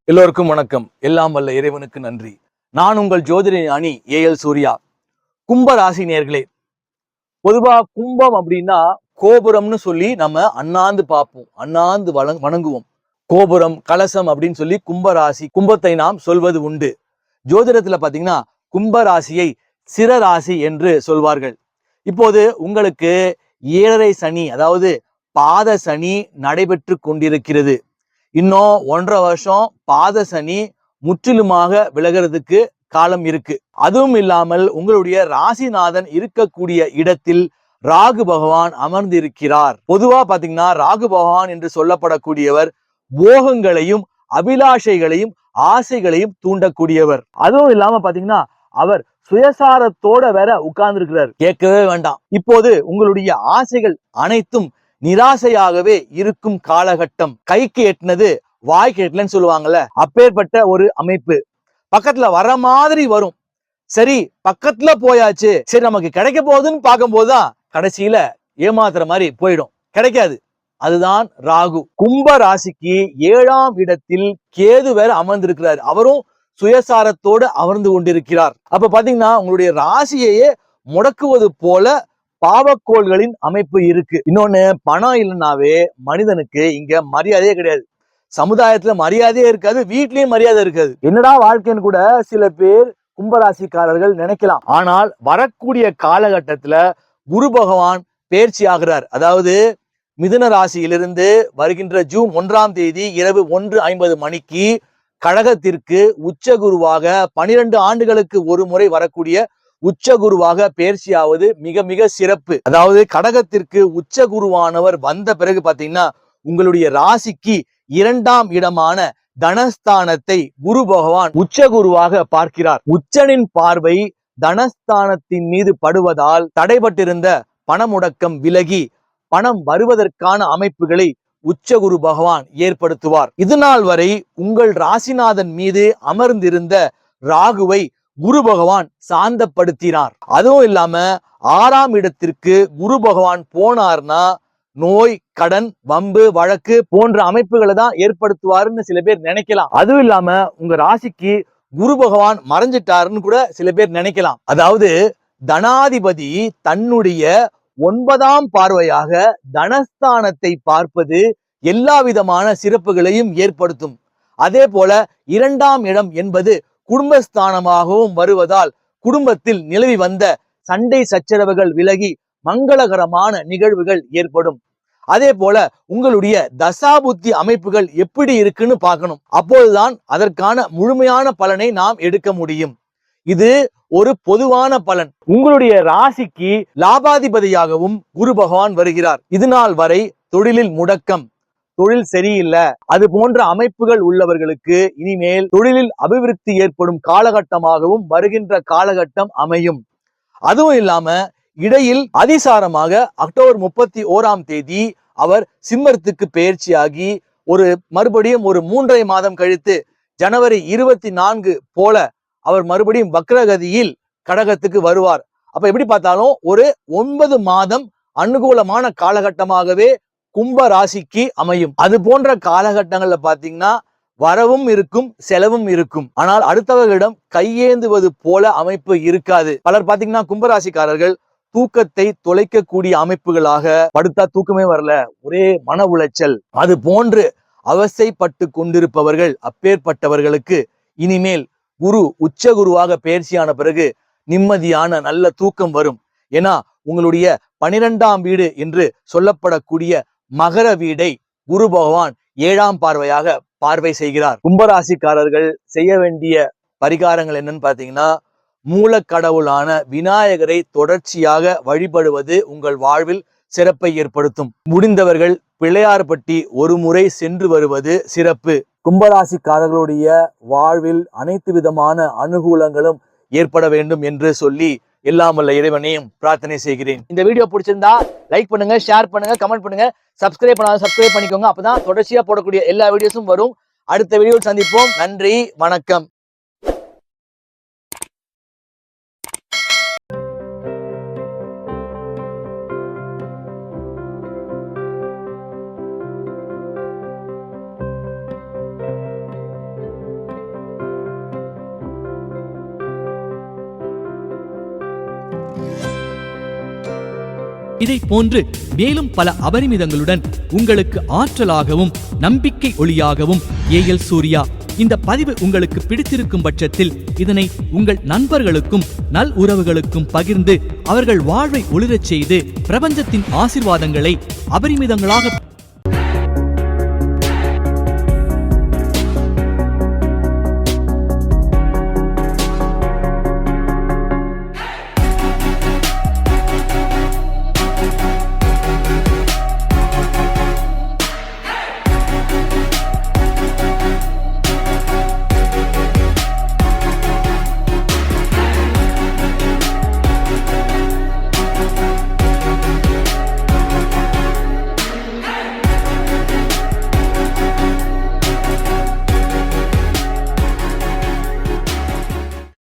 எல்லோருக்கும் வணக்கம். எல்லாம் வல்ல இறைவனுக்கு நன்றி. நான் உங்கள் ஜோதிட ஞானி ஏஎல் சூர்யா. கும்ப ராசி நேயர்களே, பொதுவா கும்பம் அப்படின்னா கோபுரம்னு சொல்லி நம்ம அண்ணாந்து பார்ப்போம், அண்ணாந்து வணங்குவோம். கோபுரம், கலசம் அப்படின்னு சொல்லி கும்பராசி, கும்பத்தை நாம் சொல்வது உண்டு. ஜோதிடத்துல பாத்தீங்கன்னா கும்பராசியை சிரராசி என்று சொல்வார்கள். இப்போது உங்களுக்கு 7.5 சனி, அதாவது பாத சனி நடைபெற்று கொண்டிருக்கிறது. இன்னும் 1.5 வருஷம் பாத சனி முற்றிலுமாக விலகிறதுக்கு காலம் இருக்கு. அதுவும் இல்லாமல் உங்களுடைய ராசிநாதன் இருக்கக்கூடிய இடத்தில் ராகு பகவான் அமர்ந்திருக்கிறார். பொதுவா பாத்தீங்கன்னா ராகு பகவான் என்று சொல்லப்படக்கூடியவர் போகங்களையும் அபிலாஷைகளையும் ஆசைகளையும் தூண்டக்கூடியவர். அதுவும் இல்லாம பாத்தீங்கன்னா அவர் சுயசாரத்தோட வேற உட்கார்ந்து இருக்கிறார். கேட்கவே வேண்டாம். இப்போது உங்களுடைய ஆசைகள் அனைத்தும் நிராசையாகவே இருக்கும் காலகட்டம். கைக்கு எட்டினது வாய்க்கு எட்டலன்னு சொல்லுவாங்கல்ல, அப்பேற்பட்ட ஒரு அமைப்பு. பக்கத்துல வர மாதிரி வரும், சரி பக்கத்துல போயாச்சு, சரி நமக்கு கிடைக்க போகுதுன்னு பார்க்கும் போதுதான் கடைசியில ஏமாத்துற மாதிரி போயிடும், கிடைக்காது. அதுதான் ராகு. கும்ப ராசிக்கு 7ஆம் இடத்தில் கேது வேற அமர்ந்திருக்கிறார். அவரும் சுயசாரத்தோடு அமர்ந்து கொண்டிருக்கிறார். அப்ப பாத்தீங்கன்னா உங்களுடைய ராசியையே முடக்குவது போல பாவக்கோள்களின் அமைப்பு இருக்கு. இன்னொன்னு, பணம் இல்லைன்னாவே மனிதனுக்கு இங்க மரியாதையே கிடையாது. சமுதாயத்துல மரியாதையே இருக்காது, வீட்லயும் மரியாதை இருக்காது. என்னடா வாழ்க்கைன்னு கூட சில பேர் கும்பராசிக்காரர்கள் நினைக்கலாம். ஆனால் வரக்கூடிய காலகட்டத்துல குரு பகவான் பெயர்ச்சி ஆகிறார். அதாவது மிதுன ராசியிலிருந்து வருகின்ற ஜூன் 1ஆம் தேதி இரவு 1:50 மணிக்கு கடகத்திற்கு உச்ச குருவாக 12 ஆண்டுகளுக்கு ஒரு முறை வரக்கூடிய உச்ச குருவாக பெயர்ச்சியாவது மிக மிக சிறப்பு. அதாவது கடகத்திற்கு உச்ச குருவானவர் வந்த பிறகு பாத்தீங்கன்னா உங்களுடைய ராசிக்கு 2ஆம் இடமான தனஸ்தானத்தை குரு பகவான் உச்ச குருவாக பார்க்கிறார். உச்சனின் பார்வை தனஸ்தானத்தின் மீது படுவதால் தடைபட்டிருந்த பணமுடக்கம் விலகி பணம் வருவதற்கான அமைப்புகளை உச்ச குரு பகவான் ஏற்படுத்துவார். இதுநாள் வரை உங்கள் ராசிநாதன் மீது அமர்ந்திருந்த ராகுவை குரு பகவான் சாந்தப்படுத்தினார். அதுவும் இல்லாம 6ஆம் இடத்திற்கு குரு பகவான் போனார்னா நோய், கடன், வம்பு, வழக்கு போன்ற அமைப்புகளை தான் ஏற்படுத்துவாருன்னு சில பேர் நினைக்கலாம். அதுவும் இல்லாம உங்க ராசிக்கு குரு பகவான் மறைஞ்சிட்டாருன்னு கூட சில பேர் நினைக்கலாம். அதாவது தனாதிபதி தன்னுடைய 9ஆம் பார்வையாக தனஸ்தானத்தை பார்ப்பது எல்லா விதமான சிறப்புகளையும் ஏற்படுத்தும். அதே போல 2ஆம் இடம் என்பது குடும்பஸ்தானமாகவும் வருவதால் குடும்பத்தில் நிலவி வந்த சண்டை சச்சரவுகள் விலகி மங்களகரமான நிகழ்வுகள் ஏற்படும். அதே போல உங்களுடைய தசாபுத்தி அமைப்புகள் எப்படி இருக்குன்னு பார்க்கணும். அப்போதுதான் அதற்கான முழுமையான பலனை நாம் எடுக்க முடியும். இது ஒரு பொதுவான பலன். உங்களுடைய ராசிக்கு லாபாதிபதியாகவும் குரு பகவான் வருகிறார். இதுநாள் வரை தொழிலில் முடக்கம், தொழில் சரியில்லை, அது போன்ற அமைப்புகள் உள்ளவர்களுக்கு இனிமேல் தொழிலில் அபிவிருத்தி ஏற்படும் காலகட்டமாகவும் வருகின்ற காலகட்டம் அமையும். அதுவும் இல்லாம இடையில் அதிசாரமாக அக்டோபர் 31ஆம் தேதி அவர் சிம்மத்துக்கு பெயர்ச்சியாகி மறுபடியும் ஒரு 3.5 மாதம் கழித்து ஜனவரி 24 போல அவர் மறுபடியும் வக்ரகதியில் கடகத்துக்கு வருவார். அப்ப எப்படி பார்த்தாலும் ஒரு 9 மாதம் அனுகூலமான காலகட்டமாகவே கும்ப ராசிக்கு அமையும். அது போன்ற காலகட்டங்கள்ல பாத்தீங்கன்னா வரவும் இருக்கும், செலவும் இருக்கும். ஆனால் அடுத்தவர்களிடம் கையேந்துவது போல அமைப்பு இருக்காது. பலர் பாத்தீங்கன்னா கும்பராசிக்காரர்கள் தூக்கத்தை தொலைக்கக்கூடிய அமைப்புகளாக, படுத்தா தூக்கமே வரல, ஒரே மன உளைச்சல், அது போன்று அவசைப்பட்டு கொண்டிருப்பவர்கள். அப்பேற்பட்டவர்களுக்கு இனிமேல் குரு உச்ச குருவாக பெயர்ச்சியான பிறகு நிம்மதியான நல்ல தூக்கம் வரும். ஏன்னா உங்களுடைய 12ஆம் வீடு என்று சொல்லப்படக்கூடிய மகர வீடை குரு பகவான் 7ஆம் பார்வையாக பார்வை செய்கிறார். கும்பராசிக்காரர்கள் செய்ய வேண்டிய பரிகாரங்கள் என்னன்னு பாத்தீங்கன்னா, மூலக்கடவுளான விநாயகரை தொடர்ச்சியாக வழிபடுவது உங்கள் வாழ்வில் சிறப்பை ஏற்படுத்தும். முடிந்தவர்கள் பிள்ளையார்பட்டி ஒரு முறை சென்று வருவது சிறப்பு. கும்பராசிக்காரர்களுடைய வாழ்வில் அனைத்து விதமான அனுகூலங்களும் ஏற்பட வேண்டும் என்று சொல்லி எல்லாம் வல்ல இறைவனையும் பிரார்த்தனை செய்கிறேன். இந்த வீடியோ பிடிச்சிருந்தா லைக் பண்ணுங்க, ஷேர் பண்ணுங்க, கமெண்ட் பண்ணுங்க. சப்ஸ்கிரைப் பண்ணாத சப்ஸ்கிரைப் பண்ணிக்கோங்க. அப்பதான் தொடர்ச்சியா போடக்கூடிய எல்லா வீடியோஸும் வரும். அடுத்த வீடியோவில் சந்திப்போம். நன்றி, வணக்கம். இதை போன்று மேலும் பல அபரிமிதங்களுடன் உங்களுக்கு ஆற்றலாகவும் நம்பிக்கை ஒளியாகவும் ஏஎல் சூர்யா. இந்த பதிவு உங்களுக்கு பிடித்திருக்கும் பட்சத்தில் இதனை உங்கள் நண்பர்களுக்கும் நல் உறவுகளுக்கும் பகிர்ந்து அவர்கள் வாழ்வை ஒளிரச் செய்து பிரபஞ்சத்தின் ஆசீர்வாதங்களை அபரிமிதங்களாக